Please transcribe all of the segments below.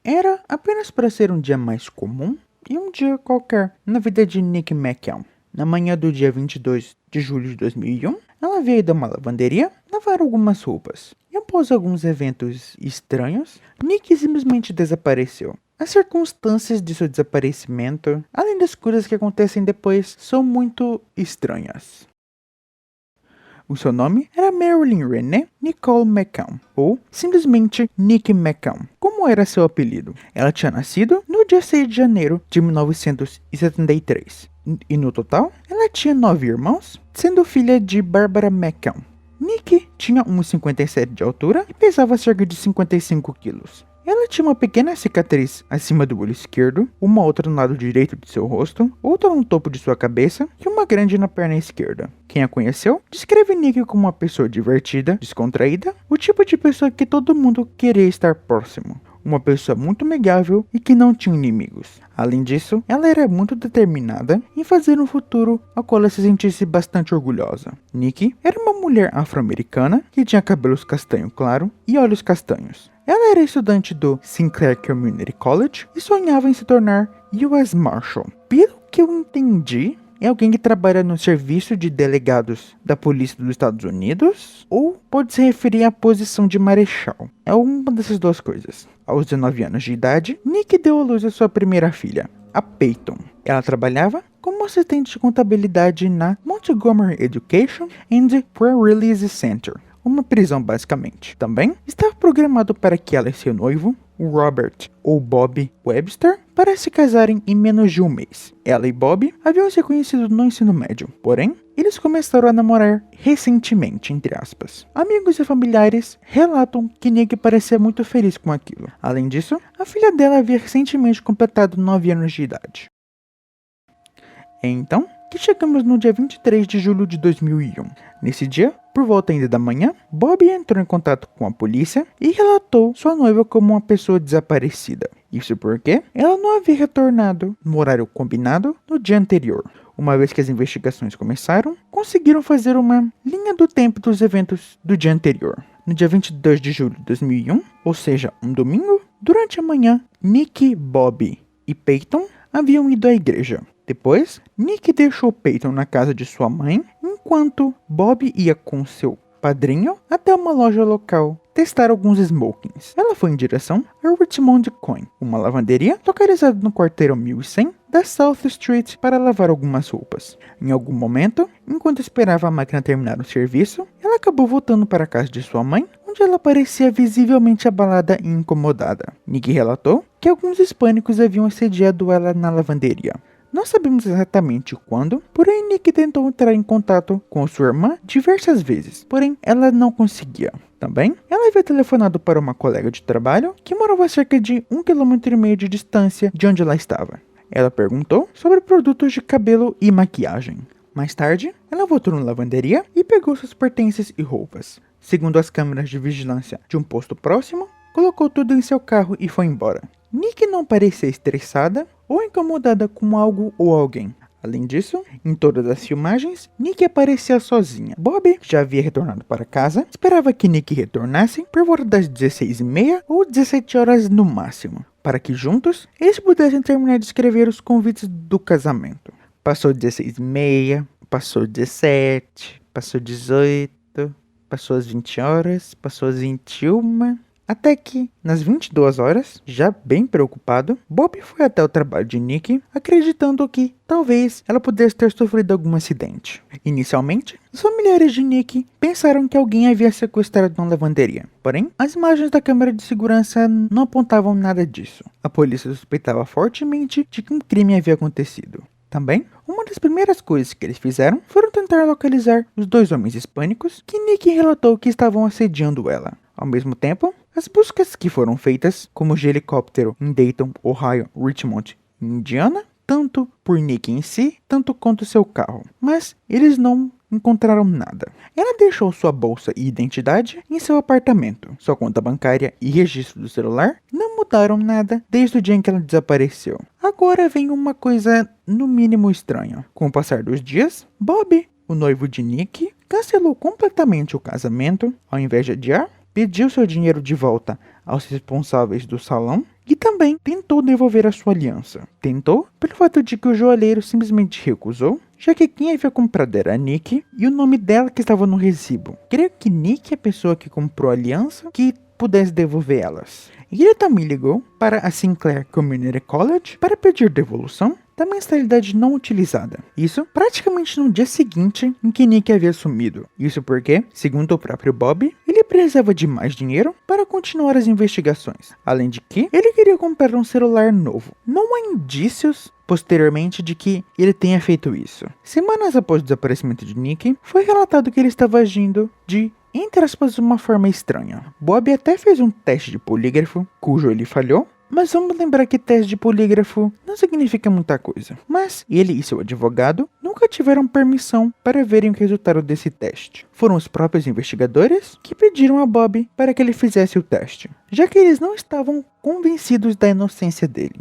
Era apenas para ser um dia mais comum e um dia qualquer na vida de Nick McCall. Na manhã do dia 22 de julho de 2001, ela veio de uma lavanderia lavar algumas roupas. E após alguns eventos estranhos, Nick simplesmente desapareceu. As circunstâncias de seu desaparecimento, além das coisas que acontecem depois, são muito estranhas. O seu nome era Marilyn Renee Nicole McCall, ou simplesmente Nick McCall, como era seu apelido. Ela tinha nascido no dia 6 de janeiro de 1973, e no total, ela tinha 9 irmãos, sendo filha de Barbara McCall. Nick tinha 1,57 de altura e pesava cerca de 55 quilos. Ela tinha uma pequena cicatriz acima do olho esquerdo, uma outra no lado direito de seu rosto, outra no topo de sua cabeça e uma grande na perna esquerda. Quem a conheceu descreve Nick como uma pessoa divertida, descontraída, o tipo de pessoa que todo mundo queria estar próximo. Uma pessoa muito amigável e que não tinha inimigos. Além disso, ela era muito determinada em fazer um futuro ao qual ela se sentisse bastante orgulhosa. Nick era uma mulher afro-americana que tinha cabelos castanho claro e olhos castanhos. Ela era estudante do Sinclair Community College e sonhava em se tornar U.S. Marshal. Pelo que eu entendi, é alguém que trabalha no serviço de delegados da polícia dos Estados Unidos, ou pode se referir à posição de marechal. É uma dessas duas coisas. Aos 19 anos de idade, Nick deu à luz a sua primeira filha, a Peyton. Ela trabalhava como assistente de contabilidade na Montgomery Education and Pre-Release Center, uma prisão basicamente. Também estava programado para que ela e seu noivo, o Robert ou Bob Webster, para se casarem em menos de um mês. Ela e Bob haviam se conhecido no ensino médio, porém, eles começaram a namorar recentemente, entre aspas. Amigos e familiares relatam que Nick parecia muito feliz com aquilo. Além disso, a filha dela havia recentemente completado 9 anos de idade. Então, que chegamos no dia 23 de julho de 2001. Nesse dia, por volta ainda da manhã, Bob entrou em contato com a polícia e relatou sua noiva como uma pessoa desaparecida. Isso porque ela não havia retornado no horário combinado no dia anterior. Uma vez que as investigações começaram, conseguiram fazer uma linha do tempo dos eventos do dia anterior. No dia 22 de julho de 2001, ou seja, um domingo, durante a manhã, Nick, Bob e Peyton haviam ido à igreja. Depois, Nick deixou Peyton na casa de sua mãe, enquanto Bob ia com seu padrinho até uma loja local testar alguns smokings. Ela foi em direção a Richmond Coin, uma lavanderia localizada no quarteirão 1100 da South Street, para lavar algumas roupas. Em algum momento, enquanto esperava a máquina terminar o serviço, ela acabou voltando para a casa de sua mãe, onde ela parecia visivelmente abalada e incomodada. Nick relatou que alguns hispânicos haviam assediado ela na lavanderia. Não sabemos exatamente quando, porém Nick tentou entrar em contato com sua irmã diversas vezes, porém ela não conseguia. Também, ela havia telefonado para uma colega de trabalho que morava a cerca de 1,5 km de distância de onde ela estava. Ela perguntou sobre produtos de cabelo e maquiagem. Mais tarde, ela voltou na lavanderia e pegou seus pertences e roupas. Segundo as câmeras de vigilância de um posto próximo, colocou tudo em seu carro e foi embora. Nick não parecia estressada ou incomodada com algo ou alguém. Além disso, em todas as filmagens, Nick aparecia sozinha. Bob, que já havia retornado para casa, esperava que Nick retornasse por volta das 16h30 ou 17 horas no máximo, para que juntos eles pudessem terminar de escrever os convites do casamento. Passou 16h30, passou 17, passou 18, passou as 20 horas, passou as 21... Até que, nas 22 horas, já bem preocupado, Bob foi até o trabalho de Nick, acreditando que, talvez, ela pudesse ter sofrido algum acidente. Inicialmente, os familiares de Nick pensaram que alguém havia sequestrado na lavanderia. Porém, as imagens da câmera de segurança não apontavam nada disso. A polícia suspeitava fortemente de que um crime havia acontecido. Também, uma das primeiras coisas que eles fizeram foram tentar localizar os 2 homens hispânicos que Nick relatou que estavam assediando ela. Ao mesmo tempo, as buscas que foram feitas, como de helicóptero em Dayton, Ohio, Richmond, Indiana, tanto por Nick em si, tanto quanto seu carro. Mas eles não encontraram nada. Ela deixou sua bolsa e identidade em seu apartamento. Sua conta bancária e registro do celular não mudaram nada desde o dia em que ela desapareceu. Agora vem uma coisa no mínimo estranha. Com o passar dos dias, Bob, o noivo de Nick, cancelou completamente o casamento. Ao invés de adiar, pediu seu dinheiro de volta aos responsáveis do salão e também tentou devolver a sua aliança. Tentou pelo fato de que o joalheiro simplesmente recusou, já que quem havia comprado era a Nick e o nome dela que estava no recibo. Creio que Nick é a pessoa que comprou a aliança que pudesse devolver elas. E ele também ligou para a Sinclair Community College para pedir devolução da mensalidade não utilizada. Isso praticamente no dia seguinte em que Nick havia sumido. Isso porque, segundo o próprio Bob, ele precisava de mais dinheiro para continuar as investigações. Além de que, ele queria comprar um celular novo. Não há indícios posteriormente de que ele tenha feito isso. Semanas após o desaparecimento de Nick, foi relatado que ele estava agindo de, entre aspas, uma forma estranha. Bob até fez um teste de polígrafo, cujo ele falhou, mas vamos lembrar que teste de polígrafo não significa muita coisa. Mas ele e seu advogado nunca tiveram permissão para verem o resultado desse teste. Foram os próprios investigadores que pediram a Bob para que ele fizesse o teste, já que eles não estavam convencidos da inocência dele.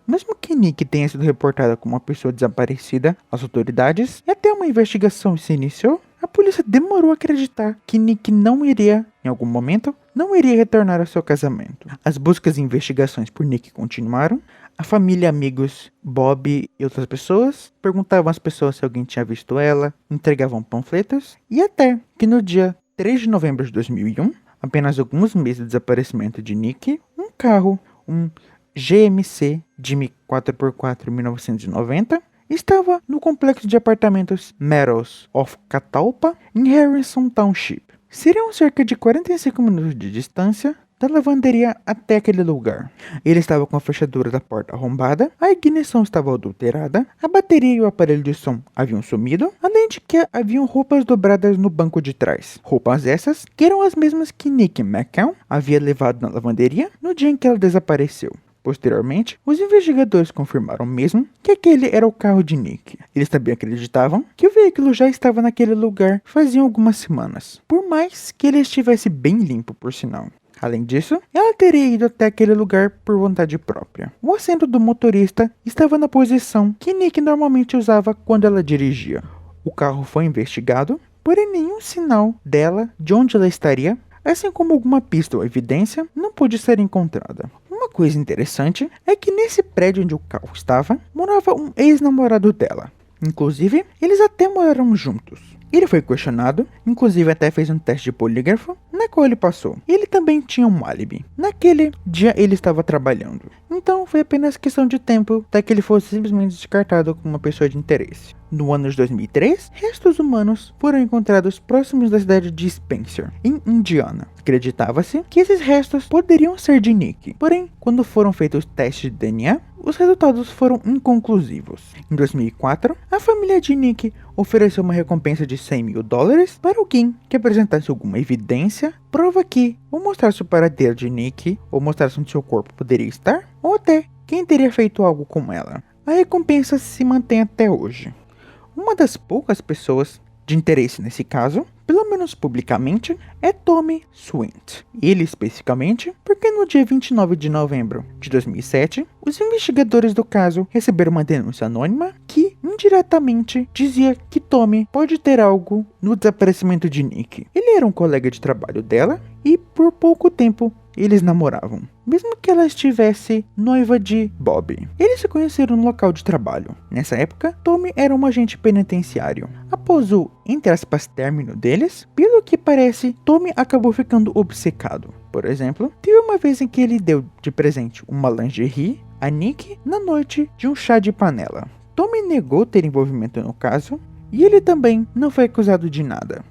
Mesmo que Nick tenha sido reportada como uma pessoa desaparecida às autoridades e até uma investigação se iniciou, a polícia demorou a acreditar que Nick não iria, em algum momento, não iria retornar ao seu casamento. As buscas e investigações por Nick continuaram. A família, amigos, Bob e outras pessoas perguntavam às pessoas se alguém tinha visto ela, entregavam panfletos, e até que no dia 3 de novembro de 2001, apenas alguns meses do desaparecimento de Nick, um carro, um GMC Jimmy 4x4 1990, estava no complexo de apartamentos Meadows of Catalpa, em Harrison Township. Seriam cerca de 45 minutos de distância da lavanderia até aquele lugar. Ele estava com a fechadura da porta arrombada, a ignição estava adulterada, a bateria e o aparelho de som haviam sumido, além de que haviam roupas dobradas no banco de trás. Roupas essas que eram as mesmas que Nick McCown havia levado na lavanderia no dia em que ela desapareceu. Posteriormente, os investigadores confirmaram mesmo que aquele era o carro de Nick. Eles também acreditavam que o veículo já estava naquele lugar fazia algumas semanas, por mais que ele estivesse bem limpo, por sinal. Além disso, ela teria ido até aquele lugar por vontade própria. O assento do motorista estava na posição que Nick normalmente usava quando ela dirigia. O carro foi investigado, porém nenhum sinal dela de onde ela estaria, assim como alguma pista ou evidência, não pôde ser encontrada. Uma coisa interessante é que nesse prédio onde o carro estava, morava um ex-namorado dela. Inclusive, eles até moraram juntos. Ele foi questionado, inclusive até fez um teste de polígrafo, na qual ele passou. Ele também tinha um álibi. Naquele dia ele estava trabalhando. Então foi apenas questão de tempo até que ele fosse simplesmente descartado como uma pessoa de interesse. No ano de 2003, restos humanos foram encontrados próximos da cidade de Spencer, em Indiana. Acreditava-se que esses restos poderiam ser de Nick, porém, quando foram feitos testes de DNA, os resultados foram inconclusivos. Em 2004, a família de Nick ofereceu uma recompensa de $100 mil para alguém que apresentasse alguma evidência, prova que, ou mostrasse o paradeiro de Nick, ou mostrasse onde seu corpo poderia estar, ou até quem teria feito algo com ela. A recompensa se mantém até hoje. Uma das poucas pessoas de interesse nesse caso, pelo menos publicamente, é Tommy Swint. Ele especificamente, porque no dia 29 de novembro de 2007, os investigadores do caso receberam uma denúncia anônima que, indiretamente, dizia que Tommy pode ter algo no desaparecimento de Nick. Ele era um colega de trabalho dela e, por pouco tempo, eles namoravam, mesmo que ela estivesse noiva de Bob. Eles se conheceram no local de trabalho. Nessa época, Tommy era um agente penitenciário. Após o, entre aspas, término deles, pelo que parece, Tommy acabou ficando obcecado. Por exemplo, teve uma vez em que ele deu de presente uma lingerie a Nick na noite de um chá de panela. Tommy negou ter envolvimento no caso e ele também não foi acusado de nada.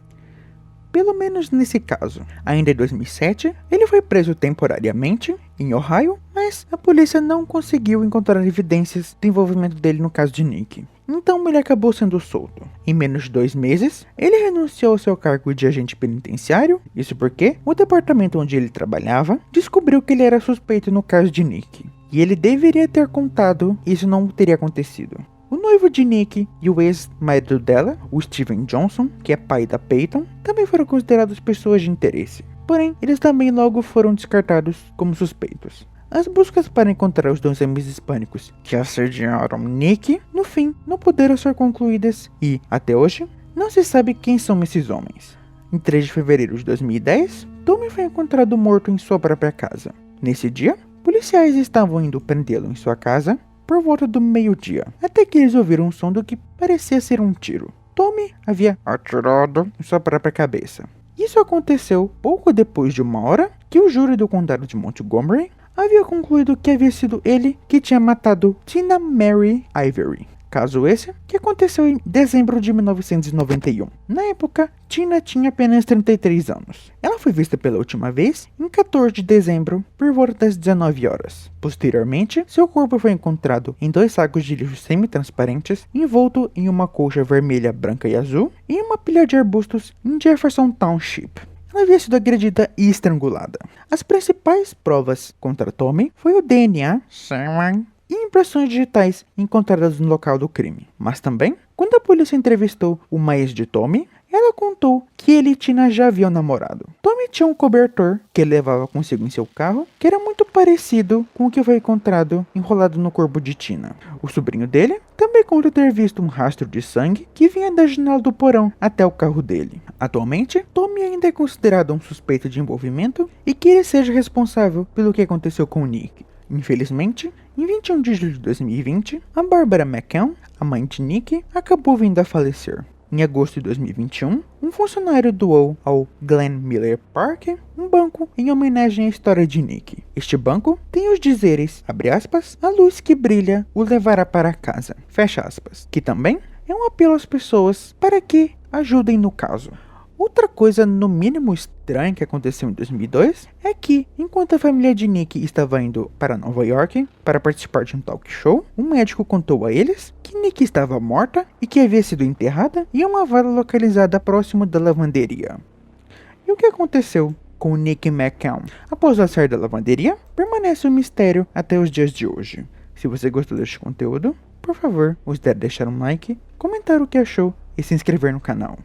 Pelo menos nesse caso. Ainda em 2007, ele foi preso temporariamente em Ohio, mas a polícia não conseguiu encontrar evidências do envolvimento dele no caso de Nick. Então ele acabou sendo solto. Em menos de 2 meses, ele renunciou ao seu cargo de agente penitenciário, isso porque o departamento onde ele trabalhava descobriu que ele era suspeito no caso de Nick. E ele deveria ter contado, e isso não teria acontecido. O noivo de Nick e o ex-marido dela, o Steven Johnson, que é pai da Peyton, também foram considerados pessoas de interesse. Porém, eles também logo foram descartados como suspeitos. As buscas para encontrar os 2 homens hispânicos que assediaram Nick, no fim, não puderam ser concluídas e, até hoje, não se sabe quem são esses homens. Em 3 de fevereiro de 2010, Tommy foi encontrado morto em sua própria casa. Nesse dia, Policiais estavam indo prendê-lo em sua casa por volta do meio-dia, até que eles ouviram um som do que parecia ser um tiro. Tommy havia atirado em sua própria cabeça. Isso aconteceu pouco depois de 1 hora que o júri do condado de Montgomery havia concluído que havia sido ele que tinha matado Tina Mary Ivory. Caso esse que aconteceu em dezembro de 1991. Na época, Tina tinha apenas 33 anos. Ela foi vista pela última vez em 14 de dezembro, por volta das 19 horas. Posteriormente, seu corpo foi encontrado em 2 sacos de lixo semi-transparentes, envolto em uma colcha vermelha, branca e azul, e em uma pilha de arbustos em Jefferson Township. Ela havia sido agredida e estrangulada. As principais provas contra Tommy foi o DNA, semen e impressões digitais encontradas no local do crime. Mas também, quando a polícia entrevistou uma ex de Tommy, ela contou que ele e Tina já haviam namorado. Tommy tinha um cobertor que ele levava consigo em seu carro, que era muito parecido com o que foi encontrado enrolado no corpo de Tina. O sobrinho dele também conta ter visto um rastro de sangue que vinha da janela do porão até o carro dele. Atualmente, Tommy ainda é considerado um suspeito de envolvimento e que ele seja responsável pelo que aconteceu com Nick. Infelizmente, em 21 de julho de 2020, a Barbara McCann, a mãe de Nick, acabou vindo a falecer. Em agosto de 2021, um funcionário doou ao Glen Miller Park um banco em homenagem à história de Nick. Este banco tem os dizeres, abre aspas, a luz que brilha o levará para casa, fecha aspas, que também é um apelo às pessoas para que ajudem no caso. Outra coisa no mínimo estranha que aconteceu em 2002 é que, enquanto a família de Nick estava indo para Nova York para participar de um talk show, um médico contou a eles que Nick estava morta e que havia sido enterrada em uma vala localizada próximo da lavanderia. E o que aconteceu com Nick McCann? Após ela sair da lavanderia, permanece um mistério até os dias de hoje. Se você gostou deste conteúdo, por favor, considere deixar um like, comentar o que achou e se inscrever no canal.